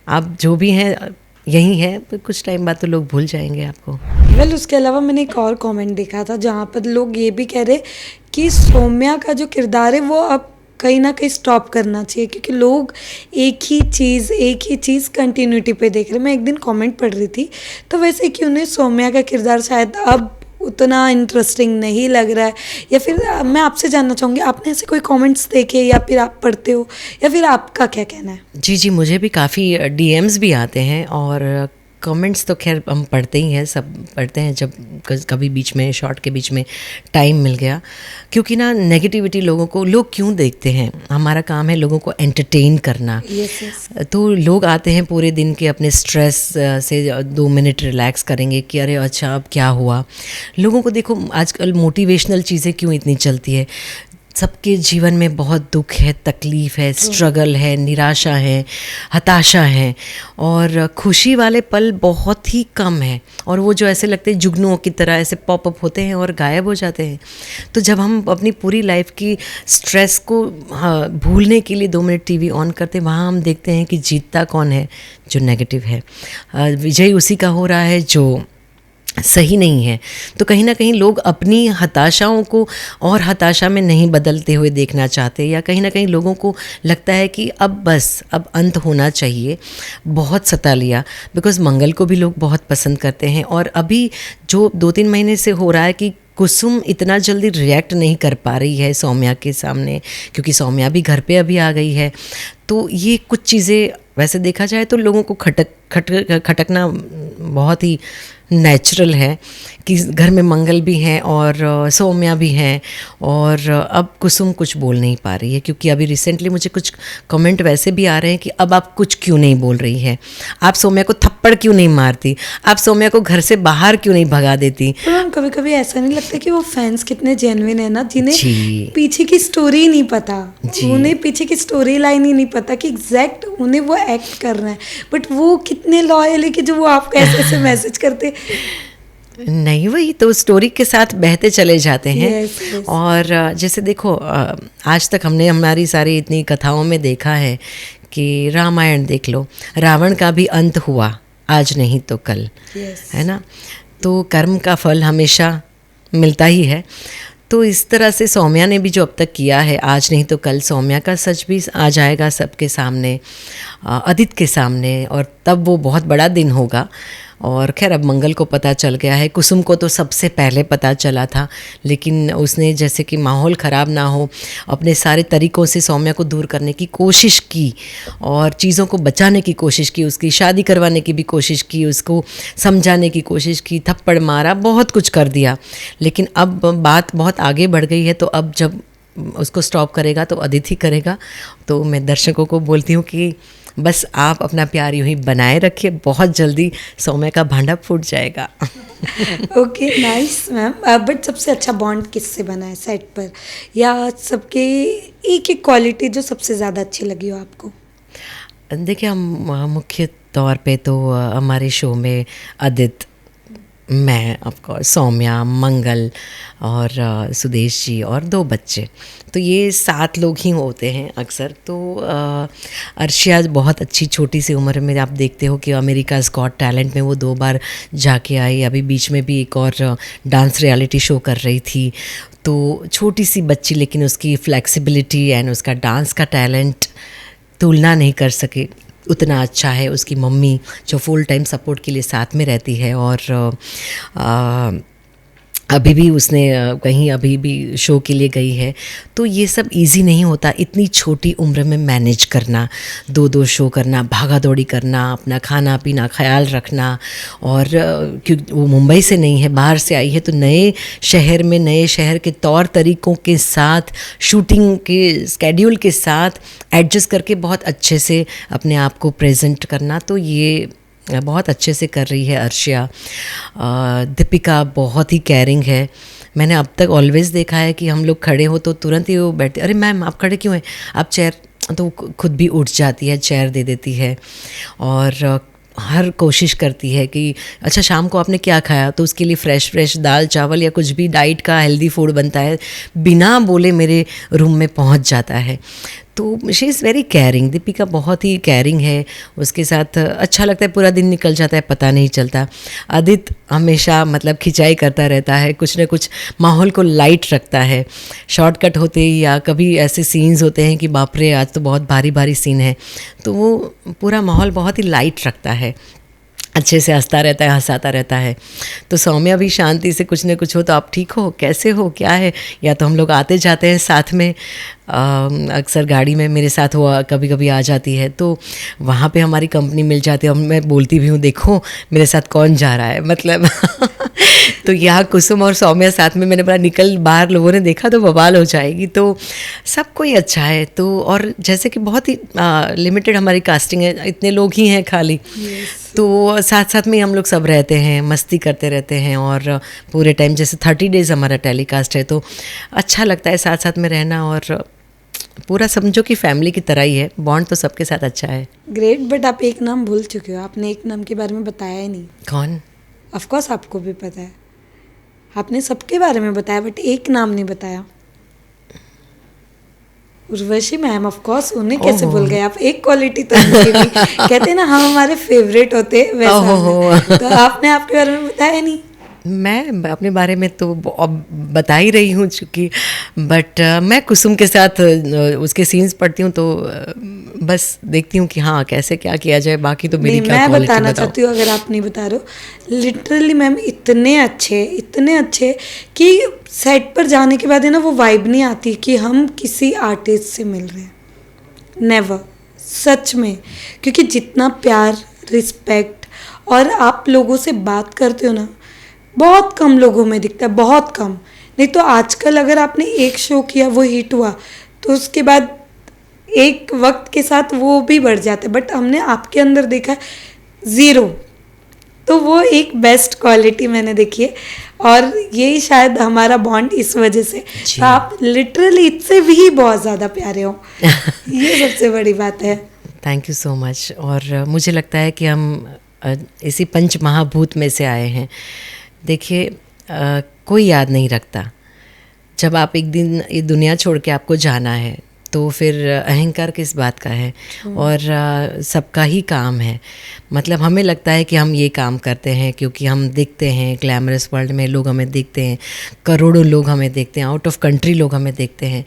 आप जो भी हैं यही है, पर कुछ टाइम बाद तो लोग भूल जाएंगे आपको। वेल उसके अलावा मैंने एक और कमेंट देखा था जहाँ पर लोग ये भी कह रहे कि सौम्या का जो किरदार है वो अब कहीं ना कहीं स्टॉप करना चाहिए, क्योंकि लोग एक ही चीज़ कंटिन्यूटी पे देख रहे हैं। मैं एक दिन कमेंट पढ़ रही थी, तो वैसे क्यों नहीं सौम्या का किरदार शायद अब उतना इंटरेस्टिंग नहीं लग रहा है, या फिर मैं आपसे जानना चाहूँगी, आपने ऐसे कोई कमेंट्स देखे या फिर आप पढ़ते हो, या फिर आपका क्या कहना है? जी, मुझे भी काफ़ी डीएम्स भी आते हैं, और कमेंट्स तो खैर हम पढ़ते ही हैं, सब पढ़ते हैं जब कभी बीच में शॉर्ट के बीच में टाइम मिल गया, क्योंकि ना नेगेटिविटी लोग क्यों देखते हैं, हमारा काम है लोगों को एंटरटेन करना। yes. तो लोग आते हैं पूरे दिन के अपने स्ट्रेस से 2 मिनट रिलैक्स करेंगे कि अरे अच्छा अब क्या हुआ। लोगों को देखो आजकल मोटिवेशनल चीज़ें क्यों इतनी चलती है, सबके जीवन में बहुत दुख है, तकलीफ़ है, स्ट्रगल है, निराशा है, हताशा है, और खुशी वाले पल बहुत ही कम हैं, और वो जो ऐसे लगते हैं जुगनुओं की तरह ऐसे पॉप अप होते हैं और गायब हो जाते हैं। तो जब हम अपनी पूरी लाइफ की स्ट्रेस को भूलने के लिए 2 मिनट टीवी ऑन करते हैं, वहाँ हम देखते हैं कि जीतता कौन है, जो नेगेटिव है, विजयी उसी का हो रहा है जो सही नहीं है। तो कहीं ना कहीं लोग अपनी हताशाओं को और हताशा में नहीं बदलते हुए देखना चाहते, या कहीं ना कहीं लोगों को लगता है कि अब अंत होना चाहिए, बहुत सता लिया। बिकॉज़ मंगल को भी लोग बहुत पसंद करते हैं, और अभी जो 2-3 महीने से हो रहा है कि कुसुम इतना जल्दी रिएक्ट नहीं कर पा रही है सौम्या के सामने, क्योंकि सौम्या भी घर पे अभी आ गई है। तो ये कुछ चीज़ें वैसे देखा जाए तो लोगों को खटकना बहुत ही नेचुरल है कि घर में मंगल भी हैं और सौम्या भी हैं, और अब कुसुम कुछ बोल नहीं पा रही है, क्योंकि अभी रिसेंटली मुझे कुछ कमेंट वैसे भी आ रहे हैं कि अब आप कुछ क्यों नहीं बोल रही है, आप सौम्या को थप्पड़ क्यों नहीं मारती, आप सौम्या को घर से बाहर क्यों नहीं भगा देती। तो मैम कभी कभी ऐसा नहीं लगता कि वो फैंस कितने जेन्युइन है ना, जिन्हें पीछे की स्टोरी ही नहीं पता, उन्हें पीछे की स्टोरी लाइन ही नहीं पता कि एग्जैक्ट उन्हें वो एक्ट कर रहे हैं, बट वो कितने लॉयल है कि जो वो आपको ऐसे ऐसे मैसेज करते नहीं, वही तो स्टोरी के साथ बहते चले जाते हैं। yes. और जैसे देखो आज तक हमने हमारी सारी इतनी कथाओं में देखा है कि रामायण देख लो, रावण का भी अंत हुआ, आज नहीं तो कल, yes. है ना। तो कर्म का फल हमेशा मिलता ही है। तो इस तरह से सौम्या ने भी जो अब तक किया है, आज नहीं तो कल सौम्या का सच भी आ जाएगा सबके सामने, आदित्य के सामने, और तब वो बहुत बड़ा दिन होगा। और खैर अब मंगल को पता चल गया है, कुसुम को तो सबसे पहले पता चला था, लेकिन उसने जैसे कि माहौल ख़राब ना हो अपने सारे तरीक़ों से सौम्या को दूर करने की कोशिश की, और चीज़ों को बचाने की कोशिश की, उसकी शादी करवाने की भी कोशिश की, उसको समझाने की कोशिश की, थप्पड़ मारा, बहुत कुछ कर दिया। लेकिन अब बात बहुत आगे बढ़ गई है, तो अब जब उसको स्टॉप करेगा तो आदित्य करेगा। तो मैं दर्शकों को बोलती हूँ कि बस आप अपना प्यार यूं ही बनाए रखिए, बहुत जल्दी सौम्या का भांडा फूट जाएगा। Okay nice ma'am. बट सबसे अच्छा बॉन्ड किससे बना है सेट पर, या सबके एक एक क्वालिटी जो सबसे ज़्यादा अच्छी लगी हो आपको? देखिए हम मुख्य तौर पे तो हमारे शो में आदित्य, मैं ऑफकोर्स, सौम्या, मंगल और सुदेश जी और 2 बच्चे, तो ये 7 लोग ही होते हैं अक्सर। तो अर्शिया बहुत अच्छी छोटी सी उम्र में, आप देखते हो कि अमेरिकाज़ गॉट टैलेंट में वो 2 बार जाके आई, अभी बीच में भी एक और डांस रियलिटी शो कर रही थी। तो छोटी सी बच्ची, लेकिन उसकी फ्लेक्सिबिलिटी एंड उसका डांस का टैलेंट तुलना नहीं कर सके, उतना अच्छा है। उसकी मम्मी जो फुल टाइम सपोर्ट के लिए साथ में रहती है, और अभी भी उसने कहीं अभी भी शो के लिए गई है। तो ये सब इजी नहीं होता इतनी छोटी उम्र में मैनेज करना, 2-2 शो करना, भागा दौड़ी करना, अपना खाना पीना ख्याल रखना। और क्योंकि वो मुंबई से नहीं है, बाहर से आई है, तो नए शहर में नए शहर के तौर तरीक़ों के साथ, शूटिंग के स्केड्यूल के साथ एडजस्ट करके बहुत अच्छे से अपने आप को प्रेजेंट करना, तो ये बहुत अच्छे से कर रही है अर्शिया। दीपिका बहुत ही केयरिंग है। मैंने अब तक ऑलवेज़ देखा है कि हम लोग खड़े हो तो तुरंत ही वो बैठते, अरे मैम आप खड़े क्यों हैं, आप चेयर, तो खुद भी उठ जाती है, चेयर दे देती है। और हर कोशिश करती है कि अच्छा शाम को आपने क्या खाया, तो उसके लिए फ्रेश दाल चावल या कुछ भी डाइट का हेल्दी फूड बनता है, बिना बोले मेरे रूम में पहुंच जाता है। तो she is very caring, Deepika बहुत ही केयरिंग है, उसके साथ अच्छा लगता है, पूरा दिन निकल जाता है पता नहीं चलता। आदित्य हमेशा मतलब खिंचाई करता रहता है, कुछ ना कुछ माहौल को लाइट रखता है। शॉर्टकट होते ही या कभी ऐसे सीन्स होते हैं कि बाप रे आज तो बहुत भारी भारी सीन है, तो वो पूरा माहौल बहुत ही लाइट रखता है, अच्छे से हंसता रहता है, हंसाता रहता है। तो सौम्या भी शांति से कुछ न कुछ हो तो आप ठीक हो, कैसे हो, क्या है, या तो हम लोग आते जाते हैं साथ में, अक्सर गाड़ी में मेरे साथ वो कभी कभी आ जाती है, तो वहाँ पे हमारी कंपनी मिल जाती है और मैं बोलती भी हूँ देखो मेरे साथ कौन जा रहा है, मतलब तो यहाँ कुसुम और सौम्या साथ में, मैंने बोला निकल बाहर, लोगों ने देखा तो बवाल हो जाएगी। तो सब कोई अच्छा है। तो और जैसे कि बहुत ही लिमिटेड हमारी कास्टिंग है, इतने लोग ही हैं खाली, तो साथ साथ में हम लोग सब रहते हैं, मस्ती करते रहते हैं, और पूरे टाइम जैसे 30 डेज़ हमारा टेलीकास्ट है, तो अच्छा लगता है साथ साथ में रहना, और पूरा समझो कि फैमिली की तरह ही है, बॉन्ड तो सबके साथ अच्छा है। ग्रेट, बट आप एक नाम भूल चुके हो, आपने एक नाम के बारे में बताया ही नहीं। कौन? ऑफ कोर्स आपको भी पता है, आपने सबके बारे में बताया बट एक नाम नहीं बताया। उर्वशी मैम, ऑफ कोर्स उन्हें कैसे भूल गए आप? एक क्वालिटी तो उनकी भी, कहते हैं ना हम हमारे फेवरेट होते हैं, वैसा तो आपने आपके बारे में बताया नहीं। मैं अपने बारे में तो अब बता ही रही हूँ चूँकि, बट मैं कुसुम के साथ उसके सीन्स पढ़ती हूँ, तो बस देखती हूँ कि हाँ कैसे क्या किया जाए, बाकी तो मेरी क्या मैं बताना चाहती हूँ, अगर आप नहीं बता रहे हो, लिटरली मैम इतने अच्छे कि सेट पर जाने के बाद है ना वो वाइब नहीं आती कि हम किसी आर्टिस्ट से मिल रहे हैं, नेवर, सच में। क्योंकि जितना प्यार, रिस्पेक्ट और आप लोगों से बात करते हो ना, बहुत कम लोगों में दिखता है, बहुत कम। नहीं तो आजकल अगर आपने एक शो किया, वो हिट हुआ, तो उसके बाद एक वक्त के साथ वो भी बढ़ जाता है, बट हमने आपके अंदर देखा है 0। तो वो एक बेस्ट क्वालिटी मैंने देखी है, और यही शायद हमारा बॉन्ड इस वजह से, तो आप लिटरली इससे भी बहुत ज़्यादा प्यारे हो, ये सबसे बड़ी बात है। Thank you so much. और मुझे लगता है कि हम इसी पंच महाभूत में से आए हैं। देखिए कोई याद नहीं रखता, जब आप एक दिन ये दुनिया छोड़ के आपको जाना है, तो फिर अहंकार किस बात का है, और सबका ही काम है। मतलब हमें लगता है कि हम ये काम करते हैं क्योंकि हम देखते हैं ग्लैमरस वर्ल्ड में लोग हमें देखते हैं, करोड़ों लोग हमें देखते हैं, आउट ऑफ कंट्री लोग हमें देखते हैं,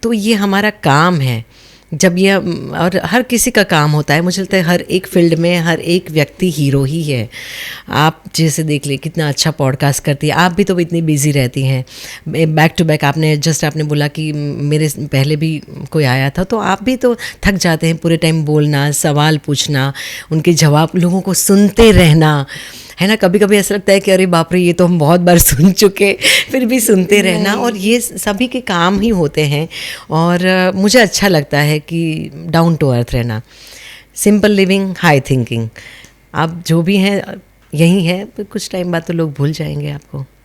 तो ये हमारा काम है। जब ये, और हर किसी का काम होता है, मुझे लगता है हर एक फील्ड में हर एक व्यक्ति हीरो ही है। आप जैसे देख ले कितना अच्छा पॉडकास्ट करती है, आप भी तो इतनी बिजी रहती हैं, बैक टू बैक। आपने बोला कि मेरे पहले भी कोई आया था, तो आप भी तो थक जाते हैं पूरे टाइम बोलना, सवाल पूछना, उनके जवाब लोगों को सुनते रहना, है ना। कभी कभी ऐसा लगता है कि अरे बाप रे ये तो हम बहुत बार सुन चुके, फिर भी सुनते रहना, और ये सभी के काम ही होते हैं। और मुझे अच्छा लगता है कि डाउन टू अर्थ रहना, सिंपल लिविंग, हाई थिंकिंग। आप जो भी हैं यही है, कुछ टाइम बाद तो लोग भूल जाएंगे आपको।